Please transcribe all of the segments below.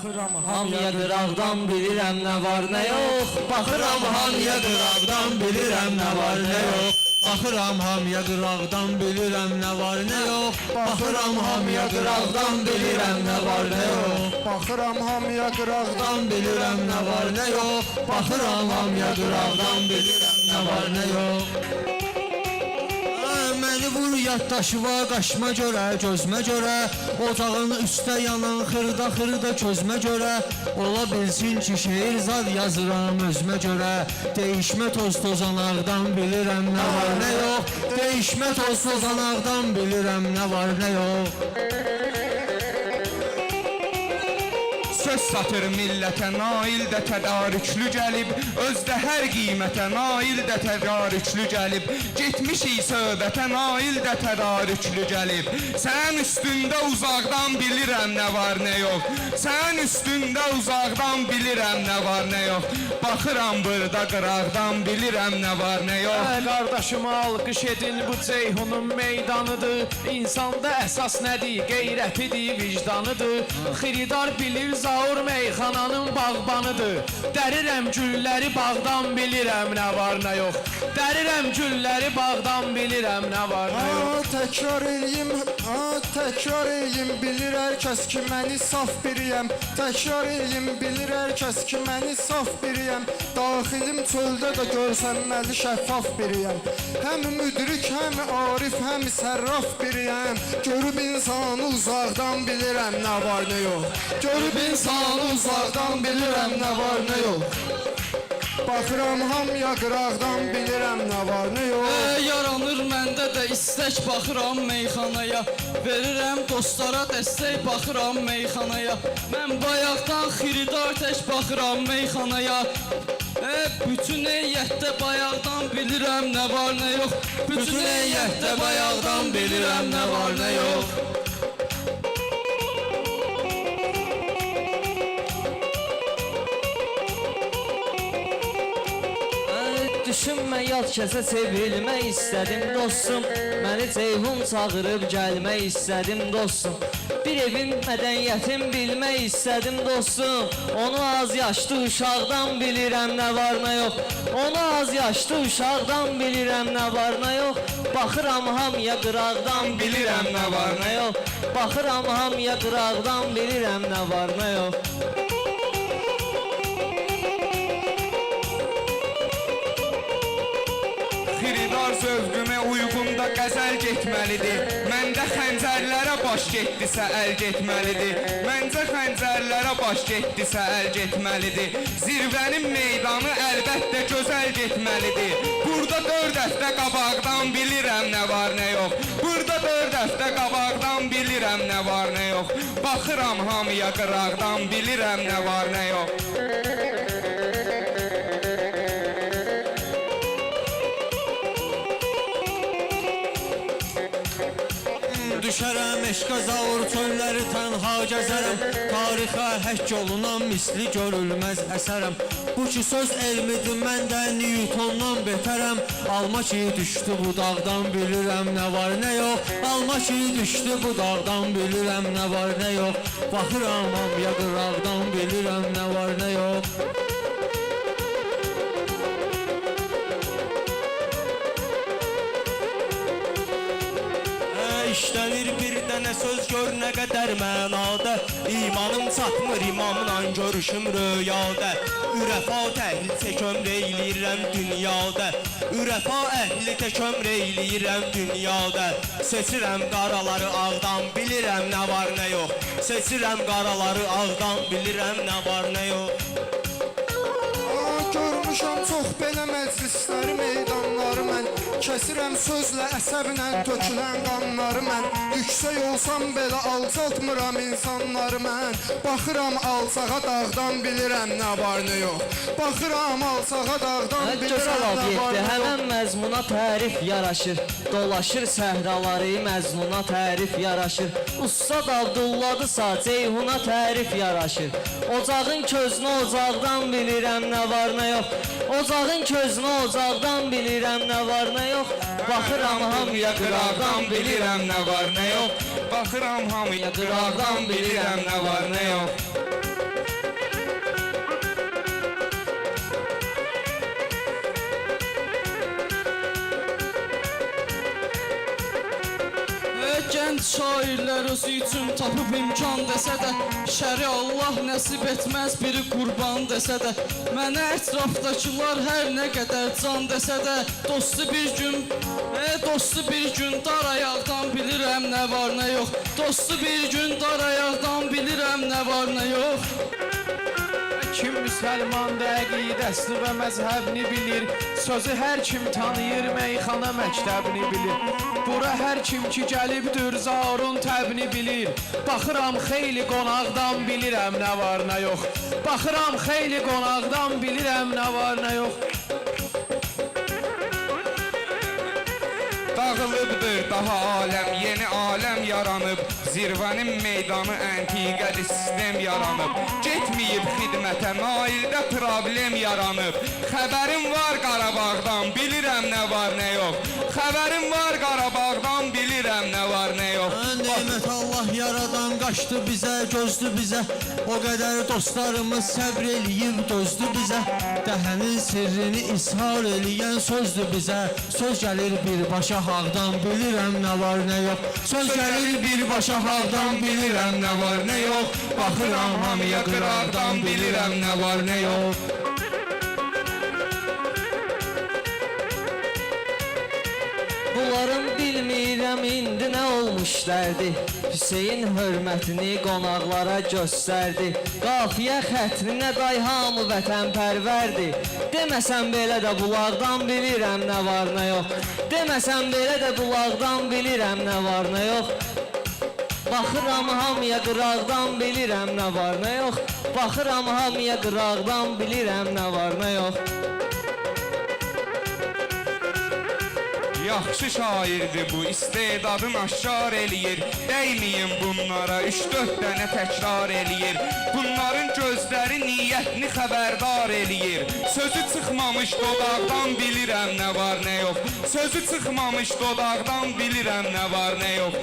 Baxıram hamıya qıraqdan bilirəm nə var nə yox. Baxıram hamıya qıraqdan bilirəm nə var nə yox. Baxıram hamıya qıraqdan bilirəm nə var nə yox. Baxıram hamıya qıraqdan bilirəm nə var nə yox. Baxıram hamıya qıraqdan Bilirəm nə var nə yox. Baxıram hamıya qıraqdan bilirəm nə var nə yox. Məni vur yaddaşıva qaşma görə, gözmə görə. Ocağın üstə yanan xırda közmə görə. Ola bilsin ki şeir zad yazıram özmə görə. Değişmə toz tozanaqdan bilirəm nə var nə yox. Değişmə toz tozanaqdan bilirəm nə var nə yox. Söz satır millətə nail də tədarüklü gəlib. Özdə hər qiymətə nail də tədarüklü gəlib. Getmişik söhbətə nail də tədarüklü gəlib. Sənin üstündə uzaqdan bilirəm nə var nə yox. Sənin üstündə uzaqdan bilirəm nə var nə yox. Baxıram burada qıraqdan bilirəm nə var nə yox. Qardaşıma alqış edin, bu Ceyhunun meydanıdır. İnsanda əsas nədir? Qeyrətidir, vicdanıdır. Xiridar bilir Zaur meyxananın bağbanıdır. Dərirəm gülləri bağdan bilirəm nə var nə yox. Dərirəm gülləri bağdan bilirəm nə var nə yox. Təkrar eləyim, bilir hər kəs ki məni saf biriyəm. Təkrar eləyim, bilir hər kəs ki məni saf biriyəm. Daxilim çöldə də görsənməli şəffaf biriyəm. Həm müdrik, həm arif, həm sərraf biriyəm. Görüb insanı uzaqdan bilirəm nə var nə yox. Görüb insanı uzaqdan bilirəm nə var nə yox. Baxıram hamıya qıraqdan bilirəm nə var nə yox. Yaranır məndə də istək, baxıram meyxanaya. Verirəm dostlara dəstək, baxıram meyxanaya. Mən bayaqdan xiridar tək baxıram meyxanaya. Bütün heyətdə bayaqdan bilirəm nə var nə yox. Bütün heyətdə bayaqdan bilirəm nə var nə yox. Düşünmə yad kəsə çevrilmək istədim dostum. Məni Ceyhun çağırıb gəlmək istədim dostum. Bir evin mədəniyyətin bilmək istədim dostum. Onu az yaşlı uşaqdan bilirəm nə var nə yox. Onu az yaşlı uşaqdan bilirəm nə var nə yox. Baxıram hamıya qıraqdan bilirəm nə var nə yox. Baxıram hamıya qıraqdan bilirəm nə var nə yox. Xiridar sövqümə uyğunda qəzəl getməlidir. Məndə xəncərlərə baş getdisə əl getməlidir. Məncə xəncərlərə baş getdisə əl getməlidir. Zirvənin meydanı əlbəttə gözəl getməlidir. Burada 4 həftə qabaqdan bilirəm nə var nə yox. Burada 4 həftə qabaqdan bilirəm nə var nə yox. Baxıram hamıya qıraqdan bilirəm nə var nə yox. Düşərəm eşqa zaur çölləri tənha gəzərəm. Tarixə həkk olunan misli görülməz əsərəm. Bu ki söz elmidir, mən də Newtondan betərəm. Alma ki düşdü bu dağdan bilirəm nə var nə yox. Alma ki düşdü bu dağdan bilirəm nə var nə yox. Baxıram hamıya qıraqdan bilirəm nə var nə yox. İşlənir bir dənə söz gör nə qədər mənada. İmanım çatmır imamla görüşüm rüyada. Ürəfa təhli tək ömr eyləyirəm dünyada. Ürəfa əhli tək ömr eyləyirəm dünyada. Seçirəm qaraları ağdan bilirəm nə var nə yox. Seçirəm qaraları ağdan bilirəm nə var nə yox. Görmüşəm çox belə məclisləri, meydanları mən. Kəsirəm sözlə, əsəblə tökülən qanları mən. Yüksək olsam belə alçaltmıram insanları mən. Baxıram alçağa dağdan bilirəm nə var nə yox. Baxıram alçağa dağdan bilirəm nə var nə yox. Həmən məzmuna tərif yaraşır. Dolaşır səhraları məzmuna tərif yaraşır. Ustad Abdulladısa Ceyhuna tərif yaraşır. Ocağın közünü ocaqdan bilirəm nə var nə yox. Ocağın közünü ocaqdan bilirəm nə var nə yox. Baxıram hamıya qıraqdan bilirəm nə var nə yox. Baxıram hamıya qıraqdan bilirəm nə var nə yox. Gənc şairlər özü üçün tapıb imkan desə də, şəri Allah nəsib etməz biri qurban desə də, mənə ətrafdakılar hər nə qədər can desə də, dostu bir gün dar ayaqdan bilirəm nə var nə yox. Dostu bir gün dar ayaqdan bilirəm nə var nə yox. Kim müsəlman əqidəsini və məzhəbini bilir, sözü hər kim tanıyır, meyxana məktəbini bilir. Bura hər kim ki gəlibdir, zarun təbini bilir. Baxıram xeyli qonaqdan bilirəm nə var nə yox. Baxıram xeyli qonaqdan bilirəm nə var nə yox. Dağılıbdır daha aləm, yeni aləm yaranıb. Zirvənin meydanı əntiqədir, sistem yaranıb. Getməyib xidmətə, naildə problem yaranıb. Xəbərim var Qarabağdan, bilirəm nə var nə yox. Xəbərim var Qarabağdan, bilirəm nə var nə yox. Neymət Allah yaradan qaçdı bizə, gözdü bizə. O qədər dostlarımız səbr eləyib dözdü bizə. Dəhənin sirrini ishar eləyən sözdü bizə. Söz gəlir birbaşa haqdan, bilirəm nə var nə yox. Söz gəlir birbaşa haqdan, bilirəm nə var nə yox. Baxıram hamıya qıraqdan, bilirəm nə var nə yox. Bunların bilmirəm indi nə olmuş dərdi. Hüseyin hörmətini qonaqlara göstərdi. Qafiyə xətrinə day hamı vətənpərvərdi. Deməsən belə də bulaqdan bilirəm nə var nə yox. Deməsən belə də bulaqdan bilirəm nə var nə yox. Baxıram hamıya qıraqdan bilirəm nə var nə yox. Baxıram hamıya qıraqdan bilirəm nə var nə yox. Yaxşı şairdir bu, istedadın aşkar eləyir. Dəyməyim bunlara, 3-4 dənə təkrar eləyir. Bunların gözləri niyyətini xəbərdar eləyir. Sözü çıxmamış dodaqdan bilirəm nə var nə yox. Sözü çıxmamış dodaqdan bilirəm nə var nə yox.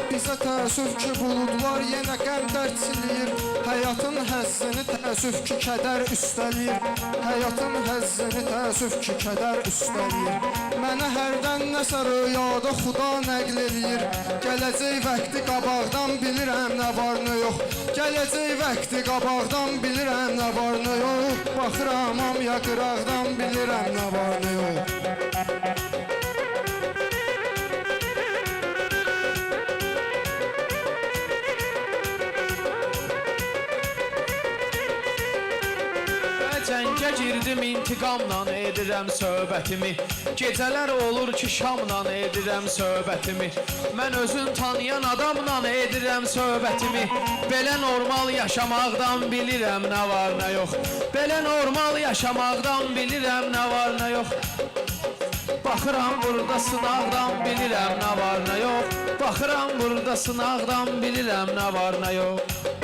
Bizə təəssüf ki buludlar yenə qəm dərçiliyir. Həyatın həzzini təəssüf ki kədər üstəliyir. Həyatın həzzini təəssüf ki kədər üstəliyir. Mənə hərdən nəsə röyada xuda nəql eləyir. Gələcək vaxtı qabaqdan bilirəm nə var nə yox. Gələcək vaxtı qabaqdan bilirəm nə var nə yox. Baxıram hamıya qıraqdan bilirəm nə var nə yox. Cəngə girdim intiqamla edirəm söhbətimi. Gecələr olur ki şamla edirəm söhbətimi. Mən özün tanıyan adamla edirəm söhbətimi. Belə normal yaşamaqdan bilirəm nə var nə yox. Belə normal yaşamaqdan bilirəm nə var nə yox. Baxıram burada sınaqdan bilirəm nə var nə yox. Baxıram burada sınaqdan bilirəm nə var nə yox.